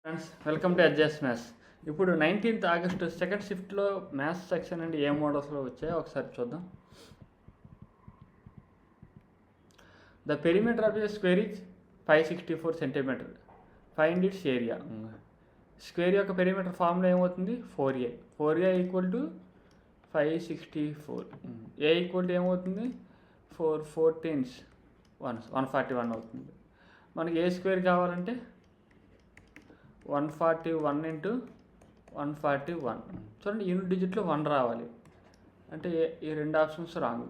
Friends welcome to adjust maths. ఇప్పుడు 19th August second షిఫ్ట్లో maths section అండి ఏ మోడల్స్లో వచ్చాయో ఒకసారి చూద్దాం. The perimeter of a square is 564 centimetre. Find its area. Square యొక్క పెరిమీటర్ ఫార్ములా ఏమవుతుంది? 4a. 4a equal to 564. A equal to ఏమవుతుంది? 4 14 141 అవుతుంది. మనకి ఏ స్క్వేర్ కావాలంటే 141 ఇంటూ 141. చూడండి, యూనిట్ డిజిట్లో 1 రావాలి అంటే ఈ రెండు ఆప్షన్స్ రాంగ్.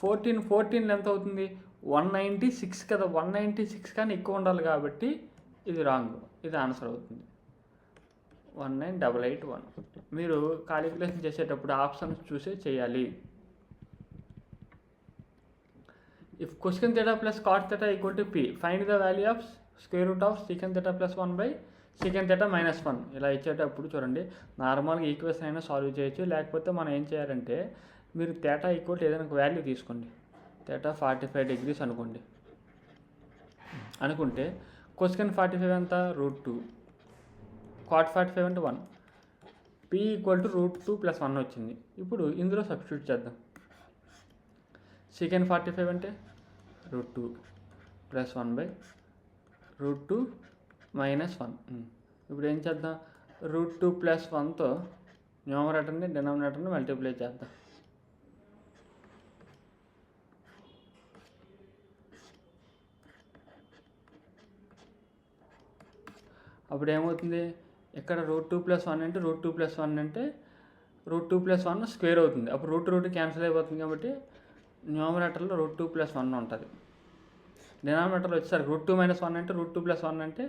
14 ఎంత అవుతుంది? 196 కదా. 196 కానీ ఎక్కువ ఉండాలి కాబట్టి ఇది రాంగ్. ఇది ఆన్సర్ అవుతుంది 19881. మీరు కాలిక్యులేషన్ చేసేటప్పుడు ఆప్షన్స్ చూసే చేయాలి. If cosec theta plus cot theta equal to p, find the value of square root of secant theta plus 1/సీకెన్ థీటా మైనస్ 1. ఇలా ఇచ్చేటప్పుడు చూడండి, నార్మల్గా ఈక్వేషన్ అయినా సాల్వ్ చేయొచ్చు. లేకపోతే మనం ఏం చేయాలంటే, మీరు థీటా ఈక్వల్ టు ఏదైనా ఒక వాల్యూ తీసుకోండి. థీటా 45 degrees అనుకోండి. అనుకుంటే కొసెన్ 45 ఎంత? √2. కాట్ 45 అంటే 1. పి ఈక్వల్ టు √2 + 1 వచ్చింది. ఇప్పుడు ఇందులో సబ్స్టిట్యూట్ చేద్దాం. సీకెన్ 45 అంటే √2 + 1/√2 - 1. ఇప్పుడు ఏం చేద్దాం? √2 + 1తో న్యూమరేటర్ని డినామినేటర్ని మల్టిప్లై చేద్దాం. అప్పుడు ఏమవుతుంది? ఇక్కడ √2 + 1 అంటే √2 + 1 అంటే √2 + 1 స్క్వేర్ అవుతుంది. అప్పుడు రూట్ క్యాన్సిల్ అయిపోతుంది కాబట్టి న్యూమరేటర్లో √2 + 1 ఉంటుంది. డినామినేటర్లో వచ్చేసరికి √2 - 1 అంటే √2 + 1 అంటే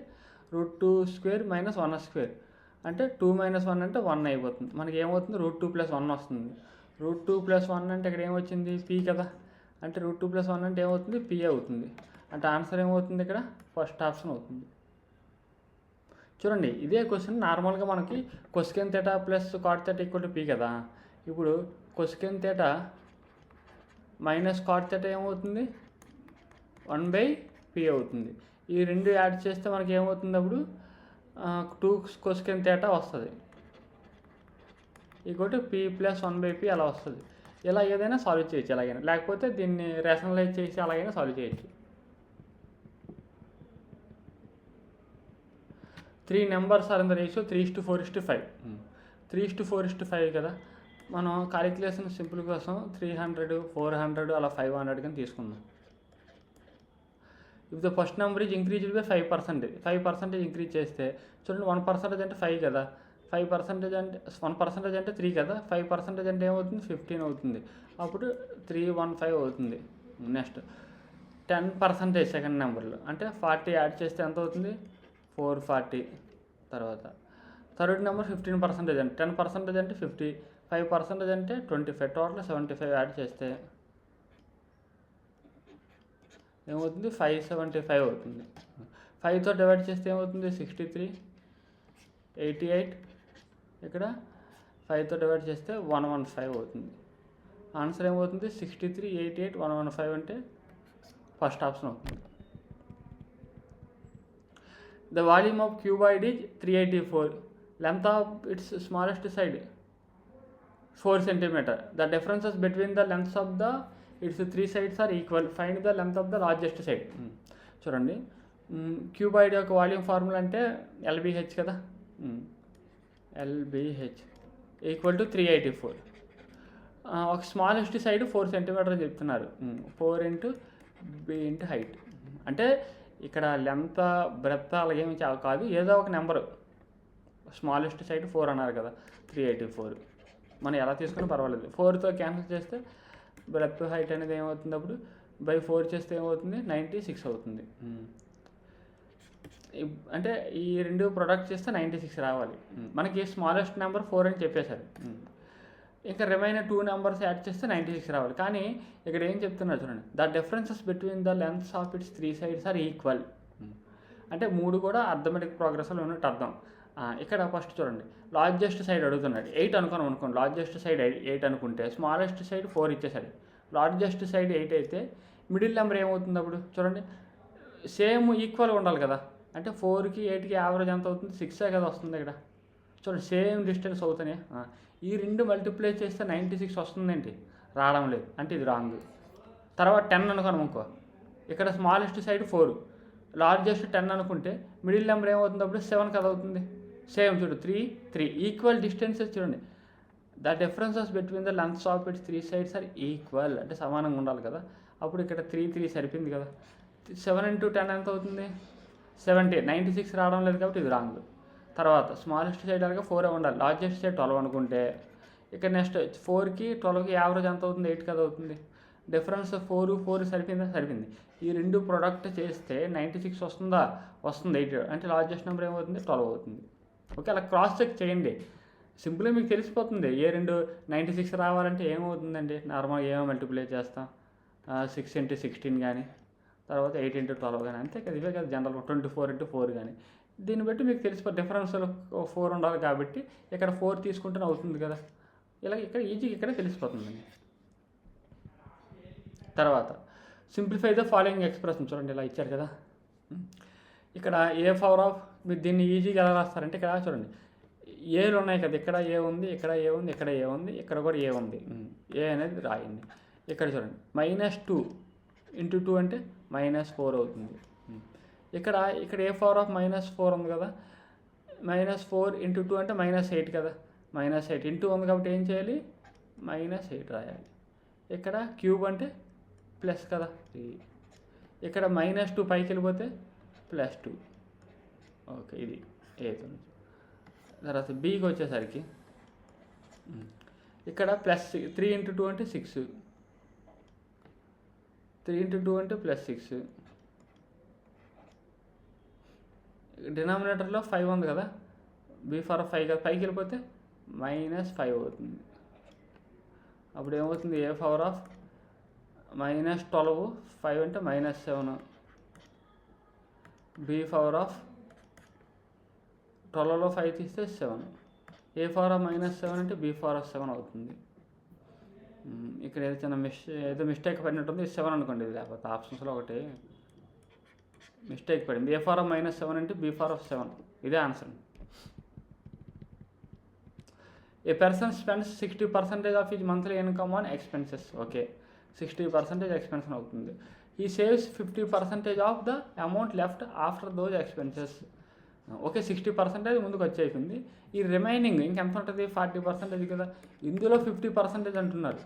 √2² - 1² అంటే 2 - 1 అంటే 1 అయిపోతుంది. మనకి ఏమవుతుంది? √2 + 1 వస్తుంది. √2 + 1 అంటే ఇక్కడ ఏమొచ్చింది? పీ కదా. అంటే √2 + 1 అంటే ఏమవుతుంది? పీ అవుతుంది. అంటే ఆన్సర్ ఏమవుతుంది? ఇక్కడ ఫస్ట్ ఆప్షన్ అవుతుంది. చూడండి, ఇదే క్వశ్చన్ నార్మల్గా మనకి cosec theta plus cot theta equal to p కదా. ఇప్పుడు cosec theta minus cot theta ఏమవుతుంది? 1/p అవుతుంది. ఈ రెండు యాడ్ చేస్తే మనకి ఏమవుతుంది? అప్పుడు 2 కొసెన్ థీటా వస్తుంది. ఈక్వల్ టు p + 1/p అలా వస్తుంది. ఇలా ఏదైనా సాల్వ్ చేయొచ్చు ఎలాగైనా. లేకపోతే దీన్ని రేషనలైజ్ చేసి అలాగైనా సాల్వ్ చేయొచ్చు. 3 numbers are in the ratio 3:4:5. 3:4:5 కదా. మనం కాలిక్యులేషన్ సింపుల్ కోసం 300, 400 అలా 500 కానీ తీసుకుందాం. If the first number is increased by 5%, 5% increase చేస్తే చూడండి, 1% అంటే 5 కదా. 5% అంటే 1% అంటే 3 కదా. 5% అంటే ఏమవుతుంది? 15 అవుతుంది. అప్పుడు 315 అవుతుంది. నెక్స్ట్ 10% సెకండ్ నెంబర్లో అంటే 40 యాడ్ చేస్తే ఎంత అవుతుంది? 440. తర్వాత థర్డ్ నెంబర్ 15% అంటే 10% అంటే 50, 5% అంటే 25, టోటల్ 75 యాడ్ చేస్తే ఏమవుతుంది? 575 అవుతుంది. 5తో డివైడ్ చేస్తే ఏమవుతుంది? 63, 88. ఇక్కడ 5తో డివైడ్ చేస్తే 115 అవుతుంది. ఆన్సర్ ఏమవుతుంది? 63, 88, 115 అంటే ఫస్ట్ ఆప్షన్ అవుతుంది. The volume of cuboid is 384. Length of its smallest side 4 cm. The differences between the lengths of its 3 sides are equal. Find the length of the largest side. చూడండి, cuboid యొక్క volume formula అంటే LBH కదా. LBH equal to 384. ఒక smallest side 4 cm చెప్తున్నారు. 4 × b × height అంటే ఇక్కడ length breath అలాగేమి కాదు, ఏదో ఒక నెంబరు. స్మాలెస్ట్ సైడ్ 4 అన్నారు కదా. 384 మనం ఎలా తీసుకున్నా పర్వాలేదు. 4తో క్యాన్సిల్ చేస్తే బ్రెత్ హైట్ అనేది ఏమవుతుంది? అప్పుడు బై 4 చేస్తే ఏమవుతుంది? 96 అవుతుంది. అంటే ఈ రెండు ప్రొడక్ట్ చేస్తే 96 రావాలి. మనకి స్మాలెస్ట్ నెంబర్ 4 అని చెప్పేశారు. ఇంకా రిమైనర్ 2 నెంబర్స్ యాడ్ చేస్తే 96 రావాలి. కానీ ఇక్కడ ఏం చెప్తున్నారు చూడండి, the differences between the lengths of its 3 sides are equal. అంటే 3 కూడా అర్థమెటిక్ ప్రోగ్రెస్లో ఉన్నట్టు అర్థం. ఇక్కడ ఫస్ట్ చూడండి, లార్జెస్ట్ సైడ్ అడుగుతున్నాడు. 8 అనుకోండి. లార్జెస్ట్ సైడ్ 8 అనుకుంటే స్మాలెస్ట్ సైడ్ 4 ఇచ్చేసాడు. లార్జెస్ట్ సైడ్ 8 అయితే మిడిల్ నెంబర్ ఏమవుతుంది? అప్పుడు చూడండి, సేమ్ ఈక్వల్గా ఉండాలి కదా. అంటే 4కి 8కి యావరేజ్ ఎంత అవుతుంది? 6 కదా వస్తుంది ఇక్కడ. చూడండి సేమ్ డిస్టెన్స్ అవుతున్నాయి. ఈ రెండు మల్టిప్లై చేస్తే 96 వస్తుందేంటి? రావడం లేదు, అంటే ఇది రాంగ్. తర్వాత 10 అనుకో, ఇక్కడ స్మాలెస్ట్ సైడ్ 4, లార్జెస్ట్ 10 అనుకుంటే మిడిల్ నెంబర్ ఏమవుతుంది అప్పుడు? 7 కదా అవుతుంది. సేమ్ చూడు 3 ఈక్వల్ డిస్టెన్సెస్ చూడండి. The differences between the lengths of its 3 sides are equal, అంటే సమానంగా ఉండాలి కదా. అప్పుడు ఇక్కడ 3 సరిపోయింది కదా. 7 × 10 ఎంత అవుతుంది? 70. 96 రావడం లేదు కాబట్టి ఇది రాంగ్. తర్వాత స్మాలెస్ట్ సైడ్ అలాగే 4 ఉండాలి, లార్జెస్ట్ సైడ్ 12 అనుకుంటే ఇక్కడ నెక్స్ట్ 4కి 12కి యావరేజ్ ఎంత అవుతుంది? 8 కదా అవుతుంది. డిఫరెన్స్ 4 సరిపోయింది. ఈ రెండు ప్రొడక్ట్ చేస్తే 96 వస్తుందా? వస్తుంది. 8 అంటే లార్జెస్ట్ నెంబర్ ఏమవుతుంది? 12 అవుతుంది. ఓకే, అలా క్రాస్ చెక్ చేయండి, సింపుల్గా మీకు తెలిసిపోతుంది. ఏ రెండు 96 రావాలంటే ఏమవుతుందండి? నార్మల్గా ఏమో మల్టిప్లై చేస్తాం, 6 × 16 కానీ, తర్వాత 8 × 12 కానీ, అంతే కదా. ఇవే కదా జనరల్ 24 × 4 కానీ. దీన్ని బట్టి మీకు తెలిసిపోతుంది. డిఫరెన్స్లో 4 ఉండాలి కాబట్టి ఇక్కడ 4 తీసుకుంటేనే అవుతుంది కదా. ఇలా ఇక్కడ ఈజీగా ఇక్కడ తెలిసిపోతుందండి. తర్వాత సింప్లిఫై ద ఫాలోయింగ్ ఎక్స్ప్రెషన్. చూడండి ఇలా ఇచ్చారు కదా. ఇక్కడ ఏ పవర్ ఆఫ్, మీరు దీన్ని ఈజీగా ఎలా రాస్తారంటే ఇక్కడ చూడండి, ఏలు ఉన్నాయి కదా. ఇక్కడ ఏ ఉంది, ఇక్కడ ఏ ఉంది, ఇక్కడ ఏ ఉంది, ఇక్కడ కూడా ఏ ఉంది. ఏ అనేది రాయండి. ఇక్కడ చూడండి -2 × 2 అంటే -4 అవుతుంది. ఇక్కడ ఏ పవర్ ఆఫ్ -4 ఉంది కదా. -4 × 2 అంటే -8 కదా. -8 ఇంటూ ఉంది కాబట్టి ఏం చేయాలి? -8 రాయాలి. ఇక్కడ క్యూబ్ అంటే ప్లస్ కదా. ఇక్కడ -2 పైకి వెళ్ళిపోతే +2. ఓకే, ఇది ఏతో. తర్వాత బీకి వచ్చేసరికి ఇక్కడ +3 × 2 అంటే 6, 3 × 2 అంటే +6. డినామినేటర్లో 5 ఉంది కదా, బీ ఫర్ 5 కదా, పైకి వెళ్ళిపోతే -5 అవుతుంది. అప్పుడు ఏమవుతుంది? ఏ పవర్ ఆఫ్ -12, 5 అంటే -7, బీ పవర్ ఆఫ్ 12లో 5 తీస్తే 7, ఏ పవర్ ఆఫ్ -7 అంటే బీ పవర్ ఆఫ్ 7 అవుతుంది. ఇక్కడ ఏదో చిన్న ఏదో మిస్టేక్ పడినట్టుంది. 7 అనుకోండి, ఇది లేకపోతే ఆప్షన్స్లో ఒకటి మిస్టేక్ పడింది. ఏ పవర్ ఆఫ్ -7 అంటే బీ పవర్ ఆఫ్ 7, ఇదే answer. A person spends 60% of his monthly income on expenses. Okay, 60% ఎక్స్పెన్షన్ అవుతుంది. He saves 50% of the amount left after those expenses. Okay, 60% ముందుకు వచ్చేసింది. ఈ రిమైనింగ్ ఇంకెంత ఉంటుంది? 40% కదా. ఇందులో 50% అంటున్నారు,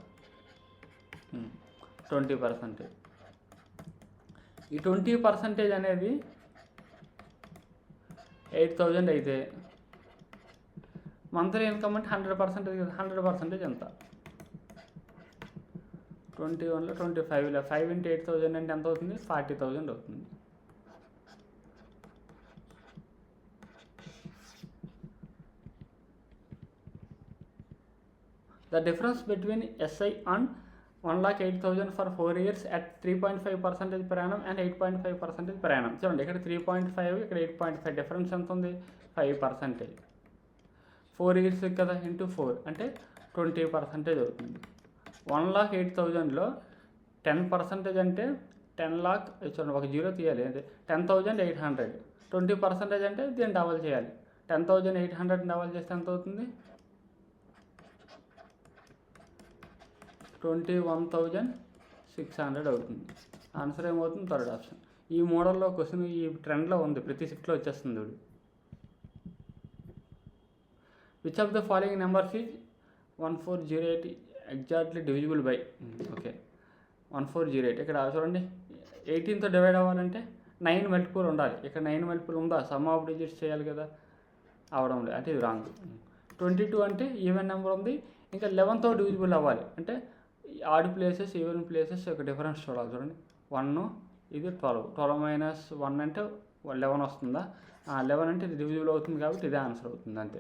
20%. ఈ 20% అనేది 8,000 అయితే మంత్లీ ఇన్కమ్ అంటే 100% కదా. 100% ఎంత? 21లో 25లో 5 × 8,000 అంటే ఎంత అవుతుంది? 40,000 అవుతుంది. The difference between SI and 1,08,000 for 4 years at 3.5% per annum and 8.5% per annum. చూడండి ఇక్కడ 3.5, ఇక్కడ 8.5, డిఫరెన్స్ ఎంత ఉంది? 5%. 4 years కదా, ఇంటూ 4 అంటే 20% అవుతుంది. 1,08,000లో 10% అంటే 10 lakh. చూడండి ఒక 0 తీయాలి, అంటే 10,800. 20% అంటే దీన్ని డబల్ చేయాలి. 10,800 డబల్ చేస్తే ఎంత అవుతుంది? 21,600 అవుతుంది. ఆన్సర్ ఏమవుతుంది? Third option. ఈ మోడల్లో క్వశ్చన్ ఈ ట్రెండ్లో ఉంది, ప్రతి షిఫ్ట్లో వచ్చేస్తుంది. Which of the following numbers is 1408 exactly divisible by. Okay, 1408. ఇక్కడ చూడండి 18తో డివైడ్ అవ్వాలంటే 9 మల్టిపుల్ ఉండాలి. ఇక్కడ 9 మల్టిపుల్ ఉందా? సమ్ ఆఫ్ డిజిట్స్ చేయాలి కదా, అవడం లేదు, అంటే ఇది రాంగ్. 22 అంటే ఈవెన్ నెంబర్ ఉంది, ఇంకా 11తో డివిజిబుల్ అవ్వాలి, అంటే ఆడ్ ప్లేసెస్ ఈవెన్ ప్లేసెస్ ఒక డిఫరెన్స్ చూడాలి. చూడండి 1, ఇది 12, 12 - 1 అంటే 11 వస్తుందా? 11 అంటే ఇది డివిజిబుల్ అవుతుంది కాబట్టి ఇదే ఆన్సర్ అవుతుంది, అంతే.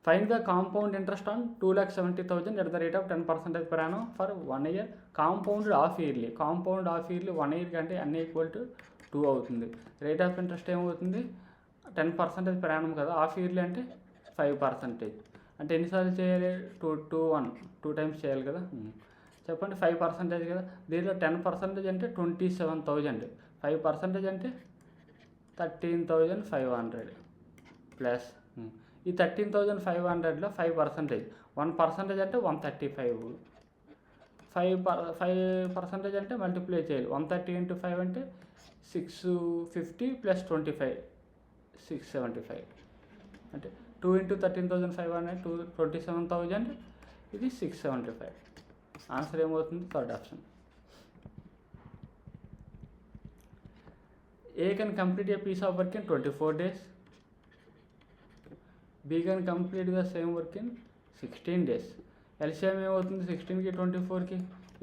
Find the compound interest on 2,70,000 at the rate of 10% per annum for 1 year. Compound of yearly. Compound of yearly 1 year కంటే అన్నీ ఈక్వల్ టు 2 అవుతుంది. రేట్ ఆఫ్ ఇంట్రెస్ట్ ఏమవుతుంది? 10% per annum కదా. ఆఫ్ ఇయర్లీ అంటే 5%. అంటే ఎన్నిసార్లు చేయాలి? 2 times చేయాలి కదా. చెప్పండి 5% కదా. దీనిలో 10% అంటే 27,000, 5% అంటే 13,500 ప్లస్ ఈ 13,500లో 5%, 1% అంటే 135, 5% అంటే మల్టిప్లై చేయాలి. 130 into 5 అంటే 650 + 25 675 అంటే 2 into 13,500 27,000, ఇది 675. ఆన్సర్ ఏమవుతుంది? Third option. A can complete a piece of work in 24 days. B can complete the same work in 16 days. LCM ఏమవుతుంది? 16కి 24కి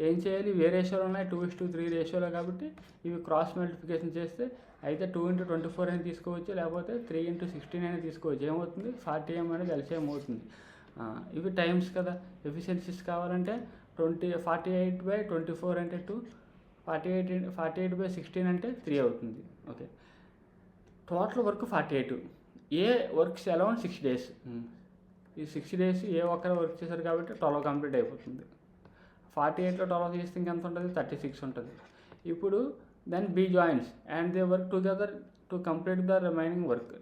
ఏం చేయాలి? ఏ రేషియోలో ఉన్నాయి? 2:3 రేషియోలో కాబట్టి ఇవి క్రాస్ మల్టిప్లికేషన్ చేస్తే అయితే 2 into 24 అని తీసుకోవచ్చు, లేకపోతే 3 into 16 అని తీసుకోవచ్చు. ఏమవుతుంది? 40M అనేది ఎల్సిఎం అవుతుంది. ఇవి టైమ్స్ కదా. ఎఫిషియన్సీస్ కావాలంటే 48/24 అంటే 2, 48/16 అంటే 3 అవుతుంది. Okay, total work 48. ఏ వర్క్స్ అలౌన్ 6 days. ఈ 6 days ఏ ఒక్కరు వర్క్ చేశారు కాబట్టి 12 కంప్లీట్ అయిపోతుంది. 48లో 12 చేస్తే ఇంకెంత ఉంటుంది? 36 ఉంటుంది. ఇప్పుడు then B joins and they work together to complete the remaining work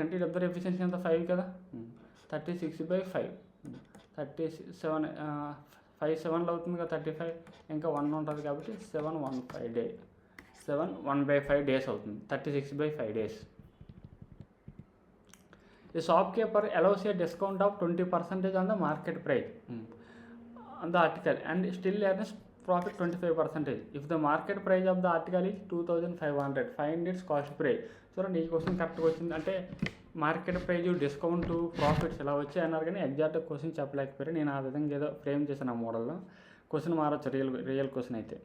అంటే ఇద్దరు ఎఫిషియన్సీ ఎంత? 5 కదా. 36/5 37 5 7 అవుతుంది కదా. 35 ఇంకా 1 ఉంటుంది కాబట్టి 1/5 days అవుతుంది. 36/5 days. The shopkeeper allows a discount of 20% on the market price on the article and still earns profit 25%. If the market price of the article is 2,500, find its cost price. చూడండి, ఈ question కరెక్ట్గా వచ్చింది. అంటే market praise, discount, profits ఇలా వచ్చాయి అన్నారు కానీ exact question చెప్పలేకపోయారు. నేను ఆ విధంగా ఏదో ఫ్రేమ్ చేశాను ఆ మోడల్లో. క్వశ్చన్ మారచ్చు రియల్ క్వశ్చన్ అయితే.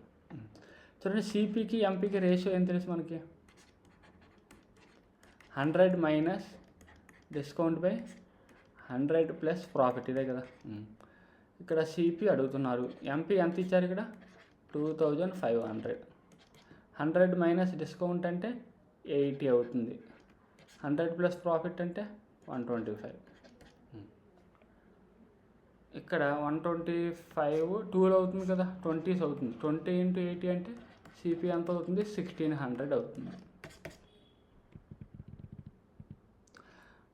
చూడండి, సిపికి ఎంపీకి రేషియో ఏం తెలుసు మనకి? 100 minus discount by 100 plus profit, ఇదే కదా. ఇక్కడ సిపి అడుగుతున్నారు, ఎంపీ ఎంత ఇచ్చారు ఇక్కడ? 2,500. 100 మైనస్ డిస్కౌంట్ అంటే 80 అవుతుంది. 100 ప్లస్ ప్రాఫిట్ అంటే 125. ఇక్కడ 125 2 అవుతుంది కదా, 20s అవుతుంది. 20 into 80 అంటే సిపి ఎంత అవుతుంది? 1,600 అవుతుంది.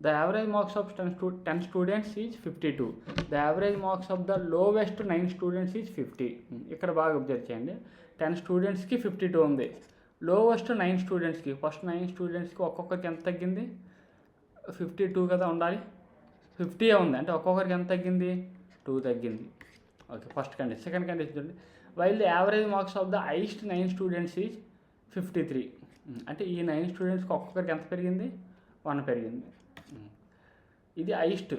The average marks of 10 students is 52. The average marks of the lowest 9 students is 50. ఇక్కడ బాగా అబ్జర్వ్ చేయండి. 10 స్టూడెంట్స్కి 52 ఉంది. లోవెస్ట్ 9 స్టూడెంట్స్కి, ఫస్ట్ 9 స్టూడెంట్స్కి ఒక్కొక్కరికి ఎంత తగ్గింది? 52 కదా ఉండాలి. 50 ఉంది అంటే ఒక్కొక్కరికి ఎంత తగ్గింది? 2 తగ్గింది. Okay, first condition. Second condition చూడండి, while the average marks of the highest 9 students is 53. అంటే ఈ 9 స్టూడెంట్స్కి ఒక్కొక్కరికి ఎంత పెరిగింది? 1 పెరిగింది. ఇది హైయెస్ట్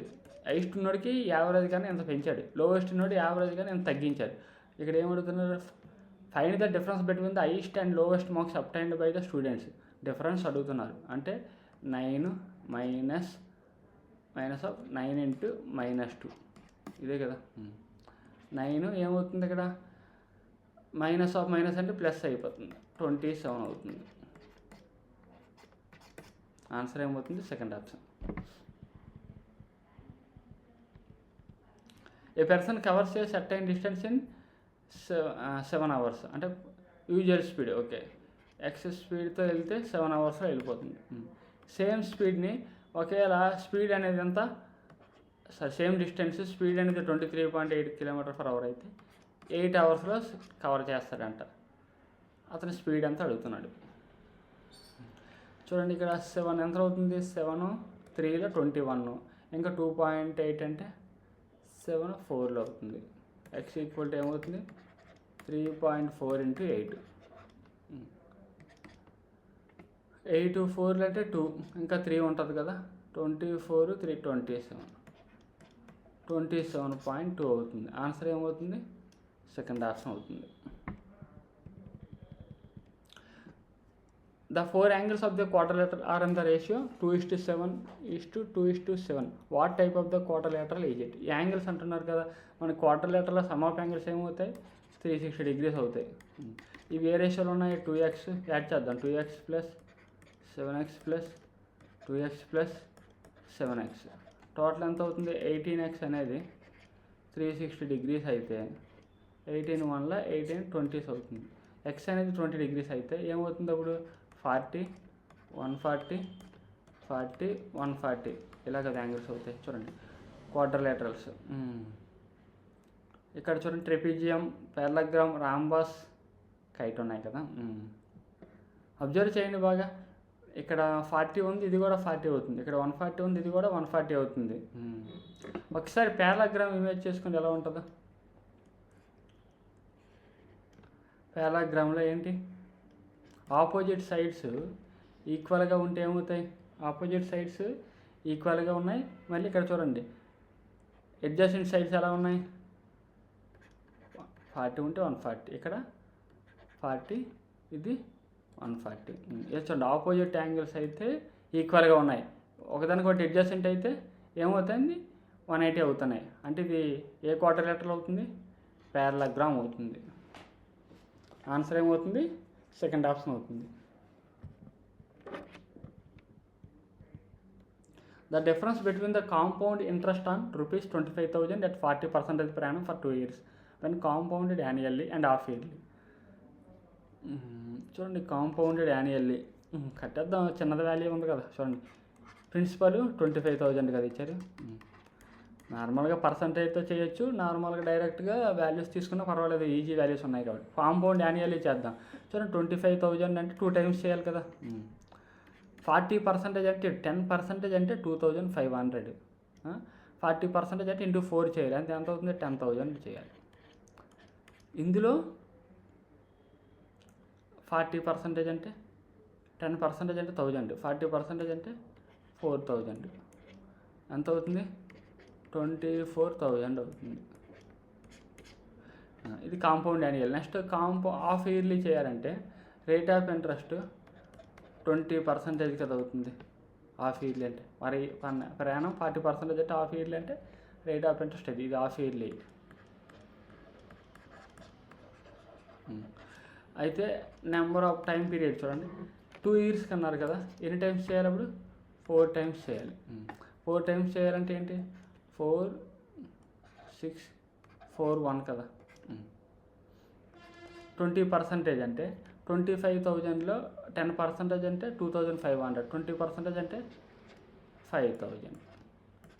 ఉన్నోడికి యావరేజ్ కానీ ఎంత పెంచాడు, లోవెస్ట్ ఉన్నోడు యావరేజ్ కానీ ఎంత తగ్గించాడు. ఇక్కడ ఏమడుగుతున్నారు? Find the difference between the highest and lowest marks obtained by the students. Difference అడుగుతున్నారు అంటే 9 మైనస్ ఆఫ్ 9 into -2, ఇదే కదా. 9 ఏమవుతుంది ఇక్కడ? మైనస్ ఆఫ్ మైనస్ అంటే ప్లస్ అయిపోతుంది, 27 అవుతుంది. ఆన్సర్ ఏమవుతుంది? Second option. A person covers A certain distance in 7 hours అంటే యూజువల్ స్పీడ్. ఓకే, ఎక్స్ స్పీడ్తో వెళ్తే 7 hours వెళ్ళిపోతుంది. సేమ్ స్పీడ్ని ఒకవేళ స్పీడ్ అనేది ఎంత? సేమ్ డిస్టెన్స్ స్పీడ్ అనేది 23.8 km/h అయితే 8 hours కవర్ చేస్తాడంట. అతని స్పీడ్ ఎంత అడుగుతున్నాడు. చూడండి, ఇక్కడ 7 ఎంత అవుతుంది? 7 3లో 21, ఇంకా 2.8 అంటే 7 4లో అవుతుంది. ఎక్స్ ఈక్వల్ టు ఏమవుతుంది? 3.4 into 8. 8 4 అంటే 2, ఇంకా 3 ఉంటుంది కదా. 24 3 27.2 అవుతుంది. ఆన్సర్ ఏమవుతుంది? సెకండ్ ఆప్షన్ అవుతుంది. The 4 angles of the quadrilateral are in the ratio 2:7:2:7. What type of the quadrilateral is it? ఈ యాంగిల్స్ అంటున్నారు కదా, మన క్వార్టర్లేటరల్ సమ్ ఆఫ్ యాంగిల్స్ ఏమవుతాయి? 360 degrees అవుతాయి. ఇవి ఏ రేషియోలో ఉన్నాయి? 2x యాడ్ చేద్దాం. 2x + 7x + 2x + 7x total ఎంత అవుతుంది? 18x అనేది 360 degrees అయితే 18 వన్ల 18 20s అవుతుంది. ఎక్స్ అనేది 20 degrees అయితే ఏమవుతుంది అప్పుడు 40 140 40 140 ఇలాగ యాంగిల్స్ అవుతాయి. చూడండి క్వాడ్రిలేటరల్స్. ఇక్కడ చూడండి ట్రెపీజియం, పారలాగ్రామ్, రాంబాస్, కైట్ ఉన్నాయి కదా. అబ్జర్వ్ చేయండి బాగా. ఇక్కడ 40 ఉంది, ఇది కూడా 40 అవుతుంది. ఇక్కడ 140 ఉంది, ఇది కూడా 140 అవుతుంది. ఒకసారి పారలాగ్రామ్ ఇమేజ్ చేసుకుని ఎలా ఉంటుందో. పారలాగ్రామ్లో ఏంటి, ఆపోజిట్ సైడ్స్ ఈక్వల్గా ఉంటే ఏమవుతాయి, ఆపోజిట్ సైడ్స్ ఈక్వల్గా ఉన్నాయి. మళ్ళీ ఇక్కడ చూడండి అడ్జసెంట్ సైడ్స్ ఎలా ఉన్నాయి, 40 ఉంటే 140, ఇక్కడ 40, ఇది 140. చూడండి ఆపోజిట్ యాంగిల్స్ అయితే ఈక్వల్గా ఉన్నాయి. ఒకదానికొకటి అడ్జసెంట్ అయితే ఏమవుతుంది 180 అవుతున్నాయి. అంటే ఇది ఏ క్వాడ్రిలేటరల్ అవుతుంది, పారలాగ్రామ్ అవుతుంది. ఆన్సర్ ఏమవుతుంది, సెకండ్ ఆప్షన్ అవుతుంది. The difference between the compound interest on ₹25,000 at 40% per annum for 2 years when compounded annually and half yearly. చూడండి కాంపౌండెడ్ యాన్యువల్లీ కట్టేద్దాం, చిన్నది వాల్యూ ఉంది కదా. చూడండి ప్రిన్సిపల్ 25,000 కదా ఇచ్చారు. నార్మల్గా పర్సంటేజ్తో చేయొచ్చు, నార్మల్గా డైరెక్ట్గా వాల్యూస్ తీసుకున్నా పర్వాలేదు, ఈజీ వాల్యూస్ ఉన్నాయి కాబట్టి. కాంపౌండ్ యాన్యువల్లీ చేద్దాం. చూడండి 25,000 అంటే 2 times చేయాలి కదా. 40% అంటే 10% అంటే 2,500. 40% అంటే ఇంటూ 4 చేయాలి, అంతే ఎంత అవుతుంది 10,000 చేయాలి. ఇందులో 40% అంటే 10% అంటే 1000, 40% అంటే 4,000 ఎంత అవుతుంది 24,000 అవుతుంది. ఇది compound annual. Next half yearly చేయాలంటే రేట్ ఆఫ్ ఇంట్రెస్ట్ 20% కదా అవుతుంది హాఫ్ ఇయర్లీ అంటే. మరి ప్రయాణం 40% అంటే హాఫ్ ఇయర్లీ అంటే రేట్ ఆఫ్ ఇంట్రెస్ట్ ఇది హాఫ్ ఇయర్లీ. అయితే నెంబర్ ఆఫ్ టైం పీరియడ్ చూడండి 2 years అన్నారు కదా, ఎన్ని టైమ్స్ చేయాలి అప్పుడు 4 times చేయాలి. 4 times చేయాలంటే ఏంటి 4 6 4 1 కదా. 20% అంటే 25,000లో 10% అంటే 2,500, 20% అంటే 5,000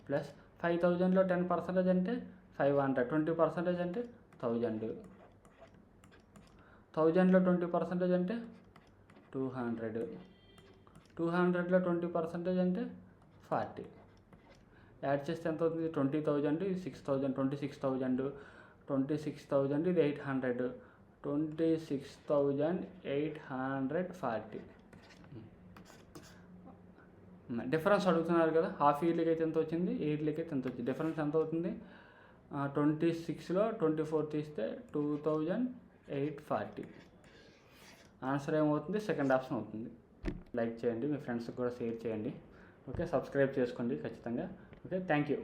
ప్లస్ 5,000లో 10% అంటే 500, 20% అంటే 1,000, 1,000లో 20% అంటే 200, 200లో 20% అంటే 40. యాడ్ చేస్తే ఎంత అవుతుంది 20,000, 6,000, 26,000, 26,000 ఇది 800, 26,840. డిఫరెన్స్ అడుగుతున్నారు కదా, హాఫ్ ఇయర్లీకి అయితే ఎంత వచ్చింది, ఇయర్లీకి అయితే ఎంత వచ్చింది, డిఫరెన్స్ ఎంత అవుతుంది 26లో 24 తీస్తే 2,840. ఆన్సర్ ఏమవుతుంది సెకండ్ ఆప్షన్ అవుతుంది. లైక్ చేయండి, మీ ఫ్రెండ్స్కి కూడా షేర్ చేయండి. ఓకే, సబ్స్క్రైబ్ చేసుకోండి ఖచ్చితంగా. Okay, thank you.